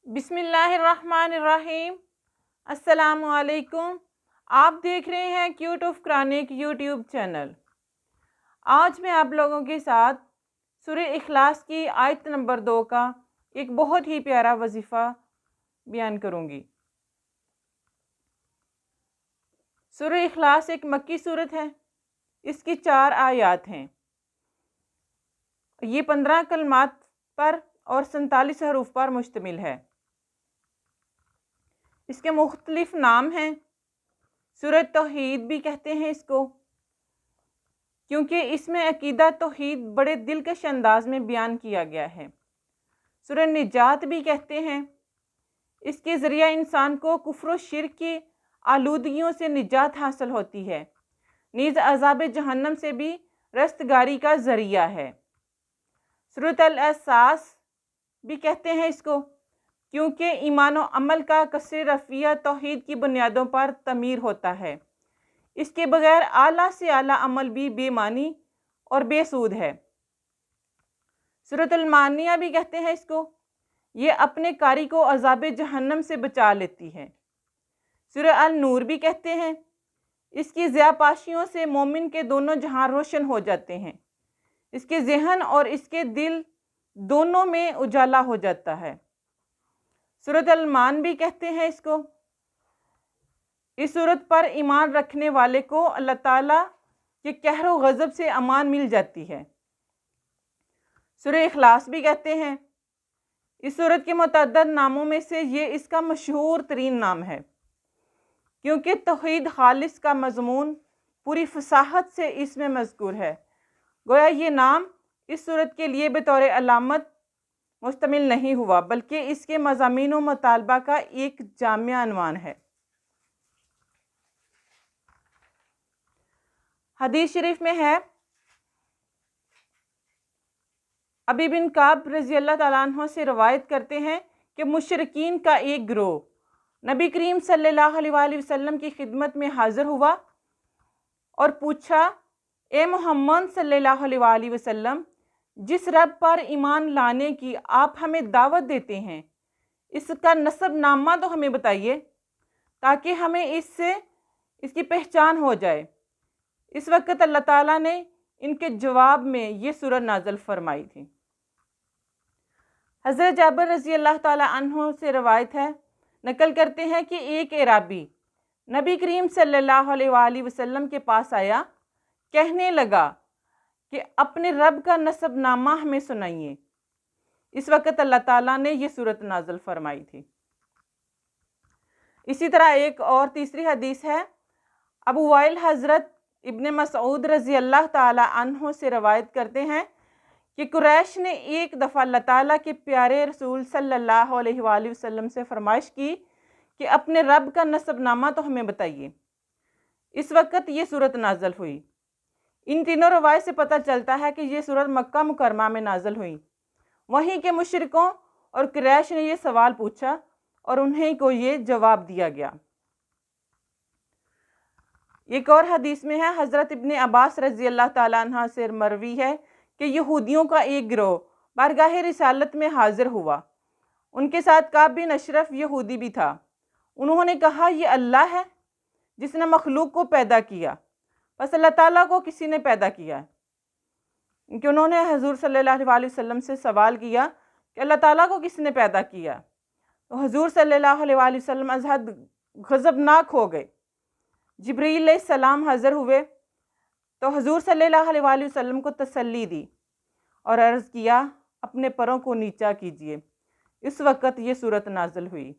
بسم اللہ الرحمن الرحیم۔ السلام علیکم۔ آپ دیکھ رہے ہیں cute of Quranic YouTube channel. آج میں آپ لوگوں کے ساتھ سورہ اخلاص کی آیت نمبر 2 کا ایک بہت ہی پیارا وظیفہ بیان کروں گی۔ سورہ اخلاص ایک مکی سورت ہے۔ اس کی 4 آیات ہیں۔ یہ 15 کلمات پر اور 47 حروف پر مشتمل ہے۔ اس کے مختلف نام ہیں۔ سورہ توحید بھی کہتے ہیں اس کو، کیونکہ اس میں عقیدہ توحید بڑے دلکش انداز میں بیان کیا گیا ہے۔ سورہ نجات بھی کہتے ہیں۔ اس کے ذریعہ انسان کو کفر و شرک کی آلودگیوں سے نجات حاصل ہوتی ہے، نیز عذاب جہنم سے بھی رستگاری کا ذریعہ ہے۔ سورۃ الاساس بھی کہتے ہیں اس کو، کیونکہ ایمان و عمل کا کثیر رفیہ توحید کی بنیادوں پر تعمیر ہوتا ہے۔ اس کے بغیر اعلیٰ سے اعلیٰ عمل بھی بے معنی اور بے سود ہے۔ سورۃ المائدہ بھی کہتے ہیں اس کو، یہ اپنے قاری کو عذاب جہنم سے بچا لیتی ہے۔ سورہ النور بھی کہتے ہیں، اس کی ضیاء پاشیوں سے مومن کے دونوں جہاں روشن ہو جاتے ہیں، اس کے ذہن اور اس کے دل دونوں میں اجالا ہو جاتا ہے۔ سورۃ المان بھی کہتے ہیں اس کو۔ اس سورت پر ایمان رکھنے والے کو اللہ تعالیٰ کے قہر و غضب سے امان مل جاتی ہے۔ سورہ اخلاص بھی کہتے ہیں۔ اس سورت کے متعدد ناموں میں سے یہ اس کا مشہور ترین نام ہے، کیونکہ توحید خالص کا مضمون پوری فصاحت سے اس میں مذکور ہے۔ گویا یہ نام اس سورت کے لیے بطور علامت مشتمل نہیں ہوا، بلکہ اس کے مضامین و مطالبہ کا ایک جامع عنوان ہے۔ حدیث شریف میں ہے، ابی بن کعب رضی اللہ تعالیٰ عنہ سے روایت کرتے ہیں کہ مشرکین کا ایک گروہ نبی کریم صلی اللہ علیہ وآلہ وسلم کی خدمت میں حاضر ہوا اور پوچھا، اے محمد صلی اللہ علیہ وآلہ وسلم، جس رب پر ایمان لانے کی آپ ہمیں دعوت دیتے ہیں، اس کا نسب نامہ تو ہمیں بتائیے تاکہ ہمیں اس کی پہچان ہو جائے۔ اس وقت اللہ تعالیٰ نے ان کے جواب میں یہ سورت نازل فرمائی تھی۔ حضرت جابر رضی اللہ تعالیٰ عنہ سے روایت ہے، نقل کرتے ہیں کہ ایک اعرابی نبی کریم صلی اللہ علیہ وآلہ وسلم کے پاس آیا، کہنے لگا کہ اپنے رب کا نسب نامہ ہمیں سنائیے۔ اس وقت اللہ تعالیٰ نے یہ سورت نازل فرمائی تھی۔ اسی طرح ایک اور تیسری حدیث ہے، ابو وائل حضرت ابن مسعود رضی اللہ تعالیٰ عنہ سے روایت کرتے ہیں کہ قریش نے ایک دفعہ اللہ تعالیٰ کے پیارے رسول صلی اللہ علیہ وآلہ وسلم سے فرمائش کی کہ اپنے رب کا نسب نامہ تو ہمیں بتائیے۔ اس وقت یہ سورت نازل ہوئی۔ ان تینوں روایت سے پتہ چلتا ہے کہ یہ سورت مکہ مکرمہ میں نازل ہوئی۔ وہیں کے مشرکوں اور قریش نے یہ سوال پوچھا اور انہیں کو یہ جواب دیا گیا۔ ایک اور حدیث میں ہے، حضرت ابن عباس رضی اللہ تعالیٰ عنہ سے مروی ہے کہ یہودیوں کا ایک گروہ بارگاہ رسالت میں حاضر ہوا۔ ان کے ساتھ کعب بن اشرف یہودی بھی تھا۔ انہوں نے کہا، یہ اللہ ہے جس نے مخلوق کو پیدا کیا، بس اللہ تعالیٰ کو کسی نے پیدا کیا؟ کہ انہوں نے حضور صلی اللہ علیہ وسلم سے سوال کیا کہ اللہ تعالیٰ کو کس نے پیدا کیا؟ تو حضور صلی اللہ علیہ وسلم از حد غضبناک ہو گئے۔ جبرائیل علیہ السلام حاضر ہوئے تو حضور صلی اللہ علیہ وسلم کو تسلی دی اور عرض کیا، اپنے پروں کو نیچا کیجئے۔ اس وقت یہ سورت نازل ہوئی۔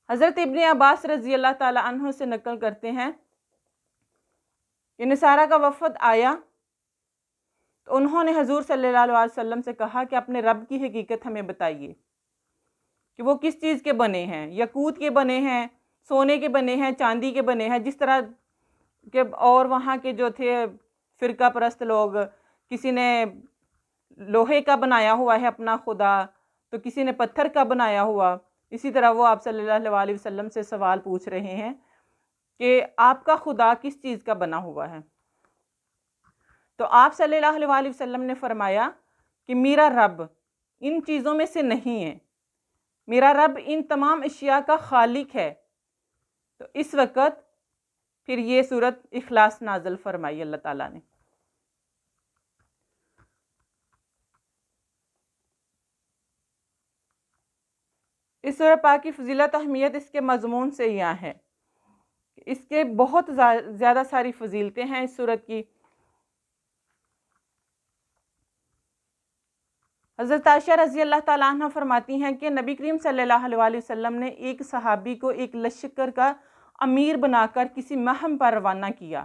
حضرت ابن عباس رضی اللہ تعالیٰ عنہ سے نقل کرتے ہیں کہ نصارہ کا وفد آیا تو انہوں نے حضور صلی اللہ علیہ وسلم سے کہا کہ اپنے رب کی حقیقت ہمیں بتائیے کہ وہ کس چیز کے بنے ہیں، یاقوت کے بنے ہیں، سونے کے بنے ہیں، چاندی کے بنے ہیں، جس طرح کہ اور وہاں کے جو تھے فرقہ پرست لوگ، کسی نے لوہے کا بنایا ہوا ہے اپنا خدا، تو کسی نے پتھر کا بنایا ہوا۔ اسی طرح وہ آپ صلی اللہ علیہ وسلم سے سوال پوچھ رہے ہیں کہ آپ کا خدا کس چیز کا بنا ہوا ہے؟ تو آپ صلی اللہ علیہ وسلم نے فرمایا کہ میرا رب ان چیزوں میں سے نہیں ہے، میرا رب ان تمام اشیاء کا خالق ہے۔ تو اس وقت پھر یہ سورت اخلاص نازل فرمائی اللہ تعالیٰ نے۔ اس سورہ پاک کی فضیلت اہمیت اس کے مضمون سے یہاں ہے، اس کے بہت زیادہ ساری فضیلتیں ہیں اس سورت کی۔ حضرت عائشہ رضی اللہ تعالیٰ عنہ فرماتی ہیں کہ نبی کریم صلی اللہ علیہ وسلم نے ایک صحابی کو ایک لشکر کا امیر بنا کر کسی مہم پر روانہ کیا۔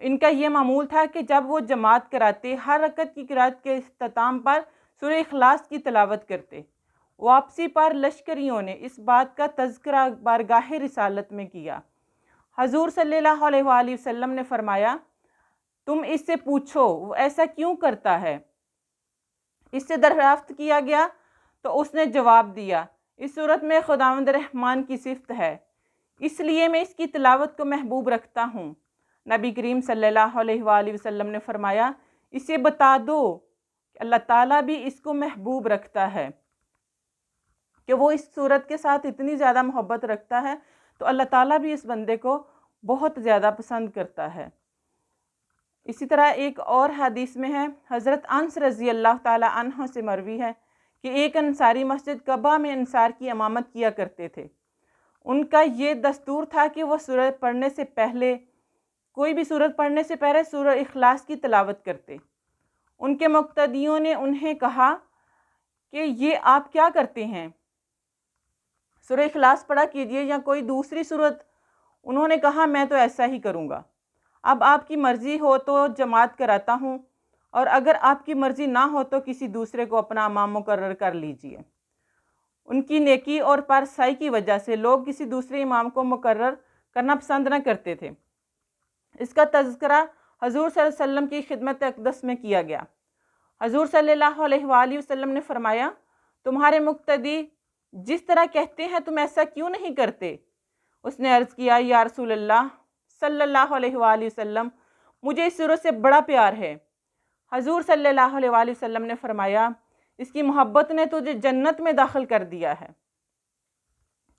ان کا یہ معمول تھا کہ جب وہ جماعت کراتے، ہر رکعت کی قرات کے اختتام پر سورہ اخلاص کی تلاوت کرتے۔ واپسی پر لشکریوں نے اس بات کا تذکرہ بارگاہ رسالت میں کیا۔ حضور صلی اللہ علیہ وآلہ وسلم نے فرمایا، تم اس سے پوچھو وہ ایسا کیوں کرتا ہے؟ اس سے دریافت کیا گیا تو اس نے جواب دیا، اس صورت میں خداوند رحمان کی صفت ہے، اس لیے میں اس کی تلاوت کو محبوب رکھتا ہوں۔ نبی کریم صلی اللہ علیہ وآلہ وسلم نے فرمایا، اسے بتا دو کہ اللہ تعالیٰ بھی اس کو محبوب رکھتا ہے، کہ وہ اس صورت کے ساتھ اتنی زیادہ محبت رکھتا ہے تو اللہ تعالیٰ بھی اس بندے کو بہت زیادہ پسند کرتا ہے۔ اسی طرح ایک اور حدیث میں ہے، حضرت انس رضی اللہ تعالیٰ عنہ سے مروی ہے کہ ایک انصاری مسجد قباء میں انصار کی امامت کیا کرتے تھے۔ ان کا یہ دستور تھا کہ وہ سورت پڑھنے سے پہلے، کوئی بھی سورت پڑھنے سے پہلے سورہ اخلاص کی تلاوت کرتے۔ ان کے مقتدیوں نے انہیں کہا کہ یہ آپ کیا کرتے ہیں، سورہ اخلاص پڑھا کیجئے یا کوئی دوسری سورت۔ انہوں نے کہا، میں تو ایسا ہی کروں گا، اب آپ کی مرضی ہو تو جماعت کراتا ہوں، اور اگر آپ کی مرضی نہ ہو تو کسی دوسرے کو اپنا امام مقرر کر لیجئے۔ ان کی نیکی اور پارسائی کی وجہ سے لوگ کسی دوسرے امام کو مقرر کرنا پسند نہ کرتے تھے۔ اس کا تذکرہ حضور صلی اللہ علیہ وسلم کی خدمت اقدس میں کیا گیا۔ حضور صلی اللہ علیہ وآلہ وسلم نے فرمایا، تمہارے مقتدی جس طرح کہتے ہیں تم ایسا کیوں نہیں کرتے؟ اس نے عرض کیا، یا رسول اللہ صلی اللہ علیہ وآلہ وسلم، مجھے اس سورت سے بڑا پیار ہے۔ حضور صلی اللہ علیہ وآلہ وسلم نے فرمایا، اس کی محبت نے تجھے جنت میں داخل کر دیا ہے۔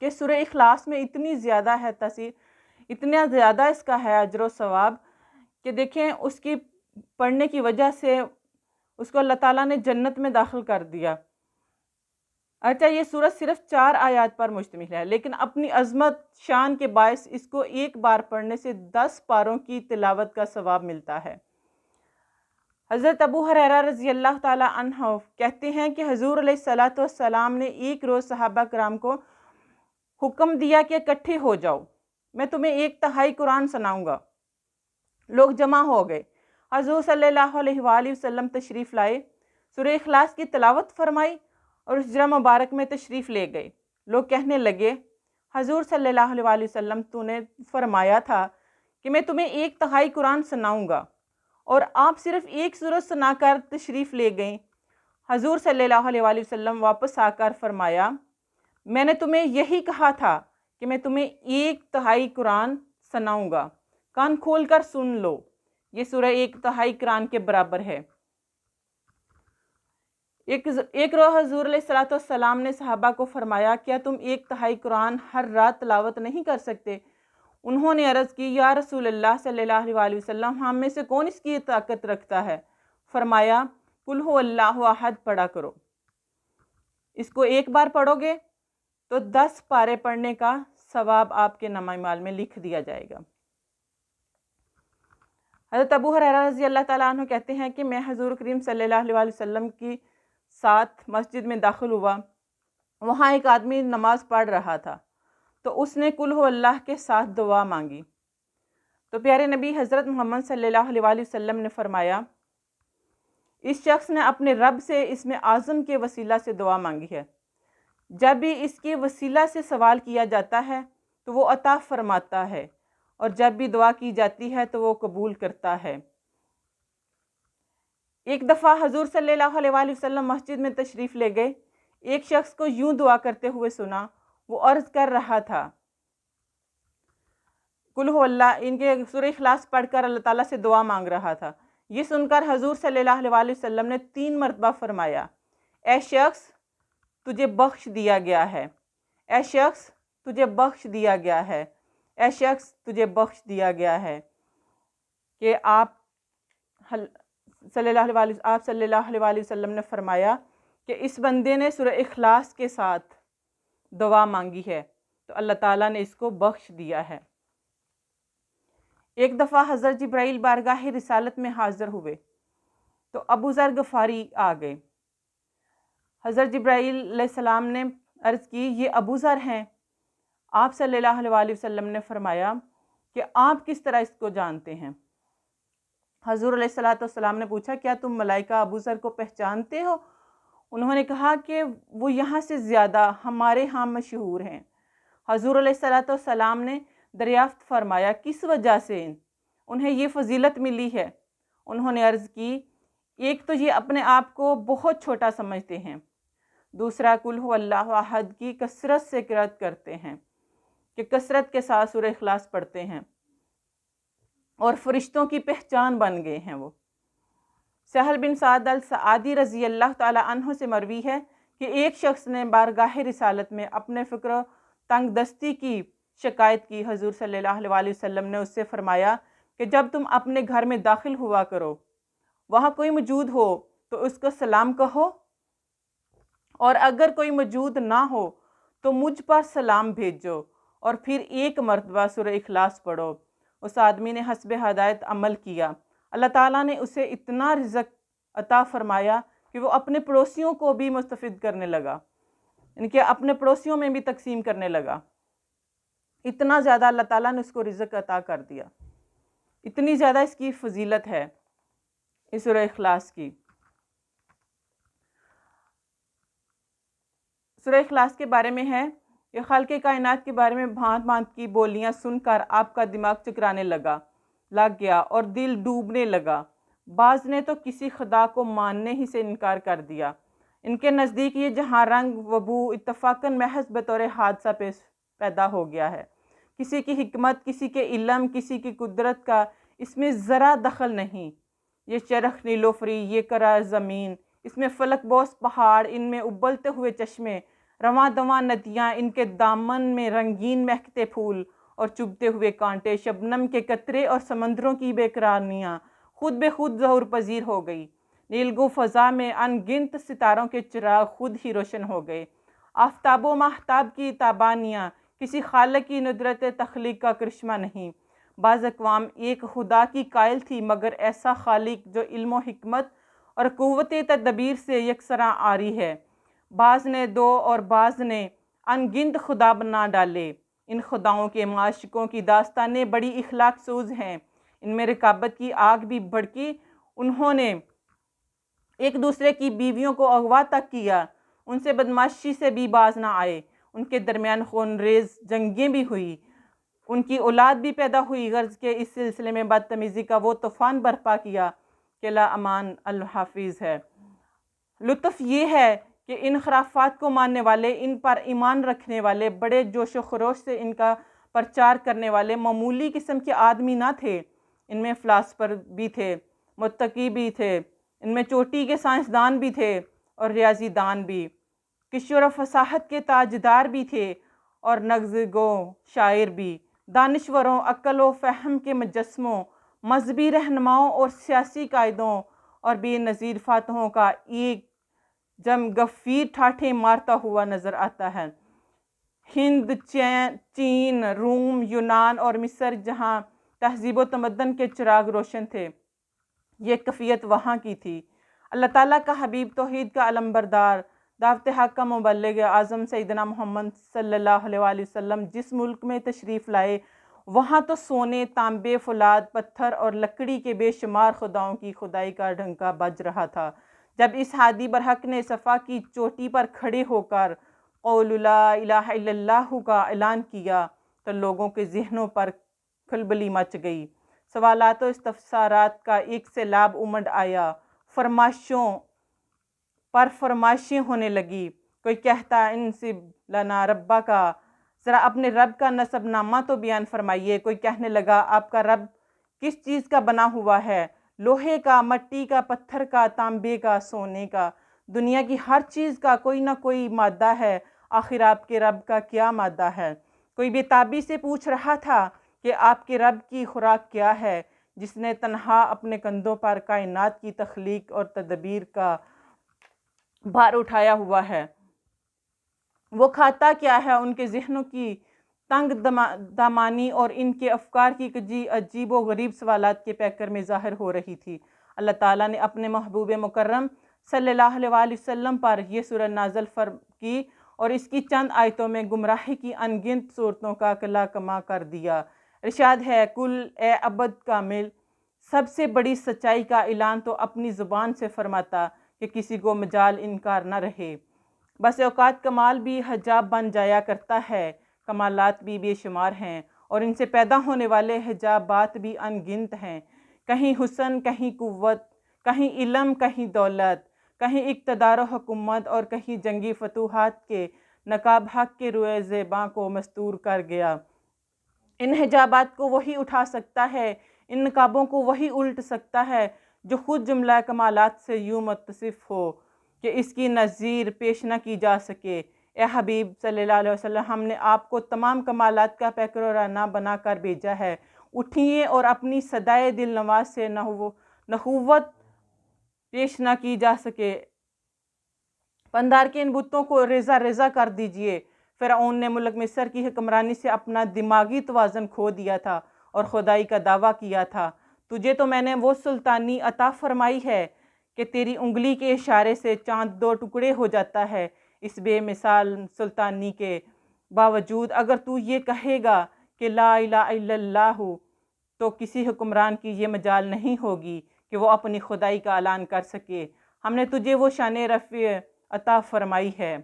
کہ سورہ اخلاص میں اتنی زیادہ ہے تاثیر، اتنا زیادہ اس کا ہے اجر و ثواب کہ دیکھیں اس کی پڑھنے کی وجہ سے اس کو اللہ تعالیٰ نے جنت میں داخل کر دیا۔ اچھا، یہ سورت صرف 4 آیات پر مشتمل ہے، لیکن اپنی عظمت شان کے باعث اس کو ایک بار پڑھنے سے 10 پاروں کی تلاوت کا ثواب ملتا ہے۔ حضرت ابو ہریرہ رضی اللہ تعالیٰ عنہ کہتے ہیں کہ حضور علیہ السلام نے ایک روز صحابہ کرام کو حکم دیا کہ اکٹھے ہو جاؤ، میں تمہیں 1/3 قرآن سناؤں گا۔ لوگ جمع ہو گئے، حضور صلی اللہ علیہ وآلہ وسلم تشریف لائے، سورہ اخلاص کی تلاوت فرمائی اور اس حجرہ مبارک میں تشریف لے گئے۔ لوگ کہنے لگے، حضور صلی اللہ علیہ وآلہ وسلم تو نے فرمایا تھا کہ میں تمہیں 1/3 قرآن سناؤں گا، اور آپ صرف ایک سورت سنا کر تشریف لے گئیں۔ حضور صلی اللہ علیہ وآلہ وسلم واپس آ کر فرمایا، میں نے تمہیں یہی کہا تھا کہ میں تمہیں 1/3 قرآن سناؤں گا، کان کھول کر سن لو، یہ سورہ 1/3 قرآن کے برابر ہے۔ ایک روز حضور علیہ السلام نے صحابہ کو فرمایا، کیا تم 1/3 قرآن ہر رات تلاوت نہیں کر سکتے؟ انہوں نے عرض کی، یا رسول اللہ صلی اللہ علیہ وسلم، ہم میں سے کون اس کی طاقت رکھتا ہے؟ فرمایا، قل هو اللہ احد پڑھا کرو، اس کو ایک بار پڑھو گے تو 10 پارے پڑھنے کا ثواب آپ کے نامہ اعمال میں لکھ دیا جائے گا۔ حضرت ابو ہریرہ رضی اللہ تعالیٰ عنہ کہتے ہیں کہ میں حضور کریم صلی اللہ علیہ وسلم کی ساتھ مسجد میں داخل ہوا، وہاں ایک آدمی نماز پڑھ رہا تھا، تو اس نے قل هو اللہ کے ساتھ دعا مانگی، تو پیارے نبی حضرت محمد صلی اللہ علیہ وسلم نے فرمایا، اس شخص نے اپنے رب سے اسم اعظم کے وسیلہ سے دعا مانگی ہے، جب بھی اس کے وسیلہ سے سوال کیا جاتا ہے تو وہ عطا فرماتا ہے، اور جب بھی دعا کی جاتی ہے تو وہ قبول کرتا ہے۔ ایک دفعہ حضور صلی اللہ علیہ وسلم مسجد میں تشریف لے گئے، ایک شخص کو یوں دعا کرتے ہوئے سنا، وہ عرض کر رہا تھا، قل هو اللہ، ان کے سورہ اخلاص پڑھ کر اللہ تعالیٰ سے دعا مانگ رہا تھا۔ یہ سن کر حضور صلی اللہ علیہ وسلم نے 3 مرتبہ فرمایا، اے شخص تجھے بخش دیا گیا ہے، اے شخص تجھے بخش دیا گیا ہے، اے شخص تجھے بخش دیا گیا ہے۔ کہ آپ صلی اللہ علیہ وسلم نے فرمایا کہ اس بندے نے سورہ اخلاص کے ساتھ دعا مانگی ہے تو اللہ تعالیٰ نے اس کو بخش دیا ہے۔ ایک دفعہ حضرت جبرائیل بارگاہ رسالت میں حاضر ہوئے تو ابو ذر غفاری آ گئے۔ حضرت جبرائیل علیہ السلام نے عرض کی یہ ابو ذر ہیں۔ آپ صلی اللہ علیہ وسلم نے فرمایا کہ آپ کس طرح اس کو جانتے ہیں؟ حضور علیہ السلام نے پوچھا کیا تم ملائکہ ابو ذر کو پہچانتے ہو؟ انہوں نے کہا کہ وہ یہاں سے زیادہ ہمارے ہاں مشہور ہیں۔ حضور علیہ السلام نے دریافت فرمایا کس وجہ سے انہیں یہ فضیلت ملی ہے؟ انہوں نے عرض کی ایک تو یہ اپنے آپ کو بہت چھوٹا سمجھتے ہیں، دوسرا قل هو اللہ احد کی کثرت سے قرأت کرتے ہیں کہ کثرت کے ساتھ سورہ اخلاص پڑھتے ہیں اور فرشتوں کی پہچان بن گئے ہیں۔ وہ سہل بن سعد السعادی رضی اللہ تعالی عنہ سے مروی ہے کہ ایک شخص نے بارگاہ رسالت میں اپنے فقر و تنگ دستی کی شکایت کی۔ حضور صلی اللہ علیہ وسلم نے اس سے فرمایا کہ جب تم اپنے گھر میں داخل ہوا کرو، وہاں کوئی موجود ہو تو اس کو سلام کہو، اور اگر کوئی موجود نہ ہو تو مجھ پر سلام بھیجو، اور پھر ایک مرتبہ سورہ اخلاص پڑھو۔ اس آدمی نے حسب ہدایت عمل کیا، اللہ تعالیٰ نے اسے اتنا رزق عطا فرمایا کہ وہ اپنے پڑوسیوں کو بھی مستفید کرنے لگا، ان کے اپنے پڑوسیوں میں بھی تقسیم کرنے لگا۔ اتنا زیادہ اللہ تعالیٰ نے اس کو رزق عطا کر دیا، اتنی زیادہ اس کی فضیلت ہے اس سورہ اخلاص کی۔ سورہ اخلاص کے بارے میں ہے کہ خالق کائنات کے بارے میں بھانت بھانت کی بولیاں سن کر آپ کا دماغ چکرانے لگ گیا اور دل ڈوبنے لگا۔ بعض نے تو کسی خدا کو ماننے ہی سے انکار کر دیا۔ ان کے نزدیک یہ جہاں رنگ وبو اتفاقاً محض بطور حادثہ پیدا ہو گیا ہے، کسی کی حکمت، کسی کے علم، کسی کی قدرت کا اس میں ذرا دخل نہیں۔ یہ چرخ نیلوفری، یہ کرہ زمین، اس میں فلک بوس پہاڑ، ان میں ابلتے ہوئے چشمے، رواں دواں ندیاں، ان کے دامن میں رنگین مہکتے پھول اور چبھتے ہوئے کانٹے، شبنم کے قطرے اور سمندروں کی بے قرارنیاں خود بے خود ظہور پذیر ہو گئی۔ نیلگوں فضا میں ان گنت ستاروں کے چراغ خود ہی روشن ہو گئے۔ آفتاب و ماہتاب کی تابانیاں کسی خالق کی ندرت تخلیق کا کرشمہ نہیں۔ بعض اقوام ایک خدا کی قائل تھی، مگر ایسا خالق جو علم و حکمت اور قوت تدبیر سے یکسراں آری ہے۔ بعض نے دو اور بعض نے ان گنت خدا بنا ڈالے۔ ان خداؤں کے معاشقوں کی داستانیں بڑی اخلاق سوز ہیں، ان میں رقابت کی آگ بھی بھڑکی، انہوں نے ایک دوسرے کی بیویوں کو اغوا تک کیا، ان سے بدمعاشی سے بھی باز نہ آئے، ان کے درمیان خون ریز جنگیں بھی ہوئی، ان کی اولاد بھی پیدا ہوئی، غرض کے اس سلسلے میں بدتمیزی کا وہ طوفان برپا کیا کہ لا امان الحافظ ہے۔ لطف یہ ہے کہ ان خرافات کو ماننے والے، ان پر ایمان رکھنے والے، بڑے جوش و خروش سے ان کا پرچار کرنے والے معمولی قسم کے آدمی نہ تھے۔ ان میں فلاسفر بھی تھے، متقی بھی تھے، ان میں چوٹی کے سائنسدان بھی تھے اور ریاضی دان بھی، کشور و فصاحت کے تاجدار بھی تھے اور نغز گو شاعر بھی، دانشوروں، عقل و فہم کے مجسموں، مذہبی رہنماؤں اور سیاسی قائدوں اور بے نظیر فاتحوں کا ایک جم غفیر ٹھاٹھیں مارتا ہوا نظر آتا ہے۔ ہند، چین، روم، یونان اور مصر جہاں تہذیب و تمدن کے چراغ روشن تھے، یہ کیفیت وہاں کی تھی۔ اللہ تعالیٰ کا حبیب، توحید کا علمبردار، دعوت حق کا مبلغ اعظم سیدنا محمد صلی اللہ علیہ وسلم جس ملک میں تشریف لائے، وہاں تو سونے، تانبے، فولاد، پتھر اور لکڑی کے بے شمار خداؤں کی خدائی کا ڈھنکا بج رہا تھا۔ جب اس ہادی برحق نے صفا کی چوٹی پر کھڑے ہو کر قول لا الہ الا اللہ کا اعلان کیا تو لوگوں کے ذہنوں پر کھلبلی مچ گئی، سوالات و استفسارات کا ایک سیلاب امڈ آیا، فرمائشوں پر فرمائشیں ہونے لگی۔ کوئی کہتا انسب لنا ربا کا، ذرا اپنے رب کا نسب نامہ تو بیان فرمائیے۔ کوئی کہنے لگا آپ کا رب کس چیز کا بنا ہوا ہے؟ لوہے کا، مٹی کا، پتھر کا، تانبے کا، سونے کا؟ دنیا کی ہر چیز کا کوئی نہ کوئی مادہ ہے، آخر آپ کے رب کا کیا مادہ ہے؟ کوئی بے سے پوچھ رہا تھا کہ آپ کے رب کی خوراک کیا ہے، جس نے تنہا اپنے کندھوں پر کائنات کی تخلیق اور تدبیر کا بھار اٹھایا ہوا ہے؟ وہ کھاتا کیا ہے؟ ان کے ذہنوں کی تنگ دامانی اور ان کے افکار کی عجیب و غریب سوالات کے پیکر میں ظاہر ہو رہی تھی۔ اللہ تعالیٰ نے اپنے محبوب مکرم صلی اللہ علیہ وسلم پر یہ سورہ نازل کی اور اس کی چند آیتوں میں گمراہی کی ان گنت صورتوں کا کلا کما کر دیا۔ ارشاد ہے، کل اے عبد کامل، سب سے بڑی سچائی کا اعلان تو اپنی زبان سے فرماتا کہ کسی کو مجال انکار نہ رہے۔ بس اوقات کمال بھی حجاب بن جایا کرتا ہے، کمالات بھی بے شمار ہیں اور ان سے پیدا ہونے والے حجابات بھی ان گنت ہیں۔ کہیں حسن، کہیں قوت، کہیں علم، کہیں دولت، کہیں اقتدار و حکومت اور کہیں جنگی فتوحات کے نقاب حق کے روئے زیباں کو مستور کر گیا۔ ان حجابات کو وہی اٹھا سکتا ہے، ان نقابوں کو وہی الٹ سکتا ہے جو خود جملہ کمالات سے یوں متصف ہو کہ اس کی نظیر پیش نہ کی جا سکے۔ اے حبیب صلی اللہ علیہ وسلم، ہم نے آپ کو تمام کمالات کا پیکرانہ بنا کر بھیجا ہے۔ اٹھیے اور اپنی صدائے دل نواز سے نخوت پیش نہ کی جا سکے۔ پندار کے ان بتوں کو ریزہ ریزہ کر دیجئے۔ فرعون نے ملک مصر کی حکمرانی سے اپنا دماغی توازن کھو دیا تھا اور خدائی کا دعویٰ کیا تھا۔ تجھے تو میں نے وہ سلطانی عطا فرمائی ہے کہ تیری انگلی کے اشارے سے چاند دو ٹکڑے ہو جاتا ہے۔ اس بے مثال سلطانی کے باوجود اگر تو یہ کہے گا کہ لا الہ الا اللہ، تو کسی حکمران کی یہ مجال نہیں ہوگی کہ وہ اپنی خدائی کا اعلان کر سکے۔ ہم نے تجھے وہ شان رفیع عطا فرمائی ہے۔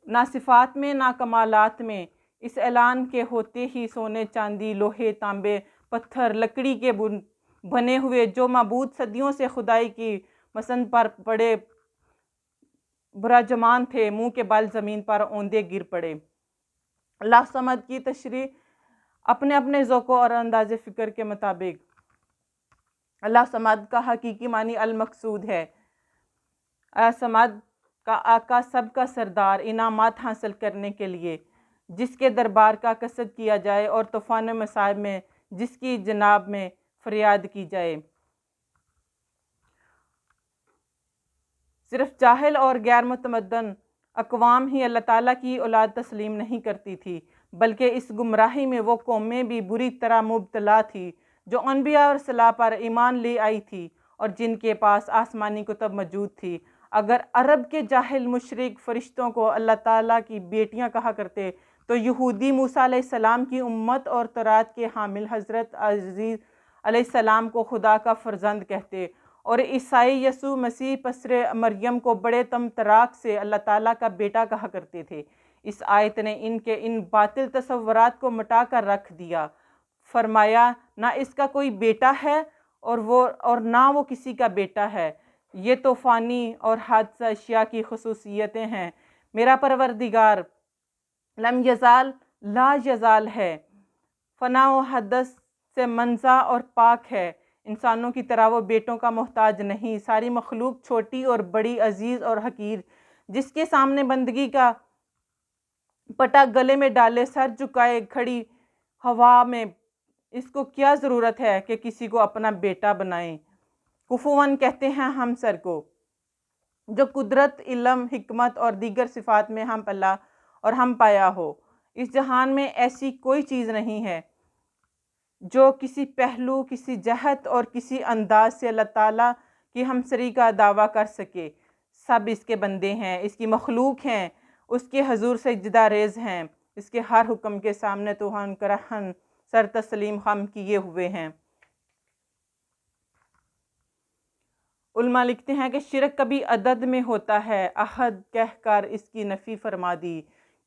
نہ صفات میں نہ کمالات میں۔ اس اعلان کے ہوتے ہی سونے، چاندی، لوہے، تانبے، پتھر، لکڑی کے بنے ہوئے جو معبود صدیوں سے خدائی کی مسند پر پڑے براجمان تھے، منہ کے بل زمین پر اوندے گر پڑے۔ اللہ صمد کی تشریح اپنے اپنے ذوق اور انداز فکر کے مطابق۔ اللہ صمد کا حقیقی معنی المقصود ہے۔ اللہ صمد کا آقا، سب کا سردار، انعامات حاصل کرنے کے لیے جس کے دربار کا قصد کیا جائے اور طوفان مصائب میں جس کی جناب میں فریاد کی جائے۔ صرف جاہل اور غیر متمدن اقوام ہی اللہ تعالیٰ کی اولاد تسلیم نہیں کرتی تھی، بلکہ اس گمراہی میں وہ قومیں بھی بری طرح مبتلا تھی جو انبیاء اور رسلاء پر ایمان لے آئی تھی اور جن کے پاس آسمانی کتب موجود تھی۔ اگر عرب کے جاہل مشرک فرشتوں کو اللہ تعالیٰ کی بیٹیاں کہا کرتے تو یہودی موسیٰ علیہ السلام کی امت اور تورات کے حامل حضرت عیسیٰ علیہ السلام کو خدا کا فرزند کہتے، اور عیسائی یسوع مسیح پسر مریم کو بڑے طمطراق سے اللہ تعالیٰ کا بیٹا کہا کرتے تھے۔ اس آیت نے ان کے ان باطل تصورات کو مٹا کر رکھ دیا۔ فرمایا، نہ اس کا کوئی بیٹا ہے اور نہ وہ کسی کا بیٹا ہے۔ یہ تو فانی اور حادثہ اشیاء کی خصوصیتیں ہیں۔ میرا پروردگار لم یزال لا یزال ہے، فنا و حدث سے منزہ اور پاک ہے۔ انسانوں کی طرح وہ بیٹوں کا محتاج نہیں۔ ساری مخلوق چھوٹی اور بڑی، عزیز اور حقیر، جس کے سامنے بندگی کا پٹا گلے میں ڈالے، سر جھکائے کھڑی ہوا میں، اس کو کیا ضرورت ہے کہ کسی کو اپنا بیٹا بنائیں؟ کفواً کہتے ہیں ہم سر کو، جو قدرت، علم، حکمت اور دیگر صفات میں ہم پلا اور ہم پایا ہو۔ اس جہان میں ایسی کوئی چیز نہیں ہے جو کسی پہلو، کسی جہت اور کسی انداز سے اللہ تعالیٰ کی ہمسری کا دعویٰ کر سکے۔ سب اس کے بندے ہیں، اس کی مخلوق ہیں، اس کے حضور سجدہ ریز ہیں، اس کے ہر حکم کے سامنے توہن کرہن سر تسلیم خم کیے ہوئے ہیں۔ علماء لکھتے ہیں کہ شرک کبھی عدد میں ہوتا ہے، احد کہہ کر اس کی نفی فرما دی،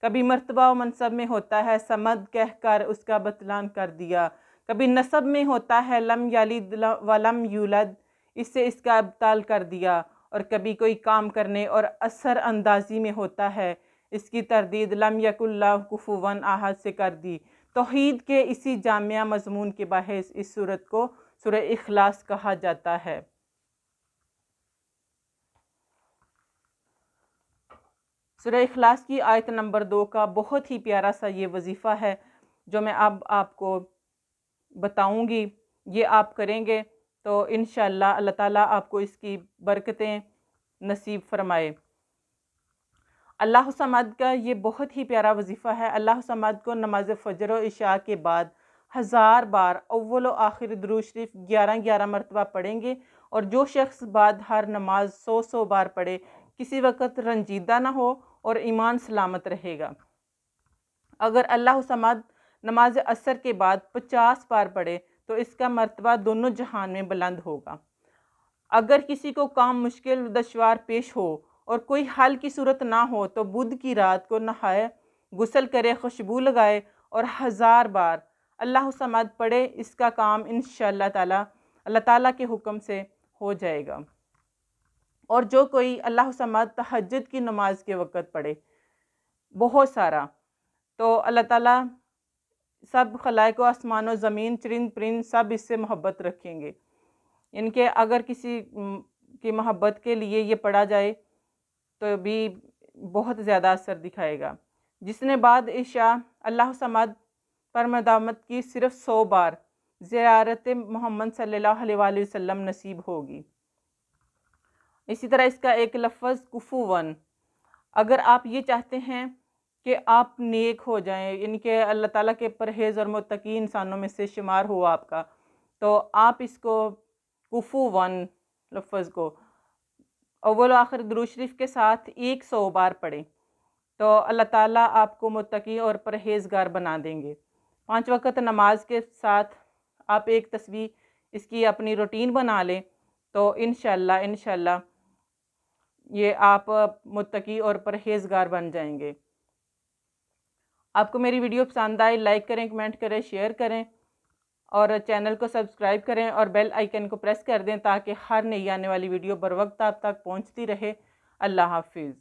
کبھی مرتبہ و منصب میں ہوتا ہے، صمد کہہ کر اس کا بطلان کر دیا، کبھی نسب میں ہوتا ہے، لم یلد ولم یولد، اس سے اس کا ابطال کر دیا، اور کبھی کوئی کام کرنے اور اثر اندازی میں ہوتا ہے، اس کی تردید لم یکن لہ کفواً احد سے کر دی۔ توحید کے اسی جامعہ مضمون کے باعث اس صورت کو سورہ اخلاص کہا جاتا ہے۔ سورہ اخلاص کی آیت نمبر 2 کا بہت ہی پیارا سا یہ وظیفہ ہے جو میں اب آپ کو بتاؤں گی۔ یہ آپ کریں گے تو انشاءاللہ اللہ تعالیٰ آپ کو اس کی برکتیں نصیب فرمائے۔ اللہ صمد کا یہ بہت ہی پیارا وظیفہ ہے۔ اللہ صمد کو نماز فجر و عشاء کے بعد 1000 بار اول و آخر درود شریف 11 مرتبہ پڑھیں گے، اور جو شخص بعد ہر نماز 100 بار پڑھے کسی وقت رنجیدہ نہ ہو اور ایمان سلامت رہے گا۔ اگر اللہ صمد نماز عصر کے بعد 50 بار پڑھے تو اس کا مرتبہ دونوں جہان میں بلند ہوگا۔ اگر کسی کو کام مشکل دشوار پیش ہو اور کوئی حل کی صورت نہ ہو تو بدھ کی رات کو نہائے، غسل کرے، خوشبو لگائے اور 1000 بار اللہ صمد پڑھے، اس کا کام انشاءاللہ تعالیٰ اللہ تعالیٰ کے حکم سے ہو جائے گا۔ اور جو کوئی اللہ صمد تہجد کی نماز کے وقت پڑھے بہت سارا، تو اللہ تعالیٰ سب خلائق و آسمان و زمین، چرند پرند سب اس سے محبت رکھیں گے۔ ان کے اگر کسی کی محبت کے لیے یہ پڑھا جائے تو بھی بہت زیادہ اثر دکھائے گا۔ جس نے بعد عشاء اللہ صمد پر مدامت کی صرف 100 بار زیارت محمد صلی اللہ علیہ وآلہ وسلم نصیب ہوگی۔ اسی طرح اس کا ایک لفظ کفوون، اگر آپ یہ چاہتے ہیں کہ آپ نیک ہو جائیں، یعنی کہ اللہ تعالیٰ کے پرہیز اور متقی انسانوں میں سے شمار ہو آپ کا، تو آپ اس کو کفوون لفظ کو اول و آخر درود شریف کے ساتھ 100 بار پڑھیں تو اللہ تعالیٰ آپ کو متقی اور پرہیزگار بنا دیں گے۔ 5 وقت نماز کے ساتھ آپ ایک تسبیح اس کی اپنی روٹین بنا لیں تو انشاءاللہ یہ آپ متقی اور پرہیزگار بن جائیں گے۔ آپ کو میری ویڈیو پسند آئے لائک کریں، کمنٹ کریں، شیئر کریں اور چینل کو سبسکرائب کریں اور بیل آئیکن کو پریس کر دیں تاکہ ہر نئی آنے والی ویڈیو بر وقت آپ تک پہنچتی رہے۔ اللہ حافظ۔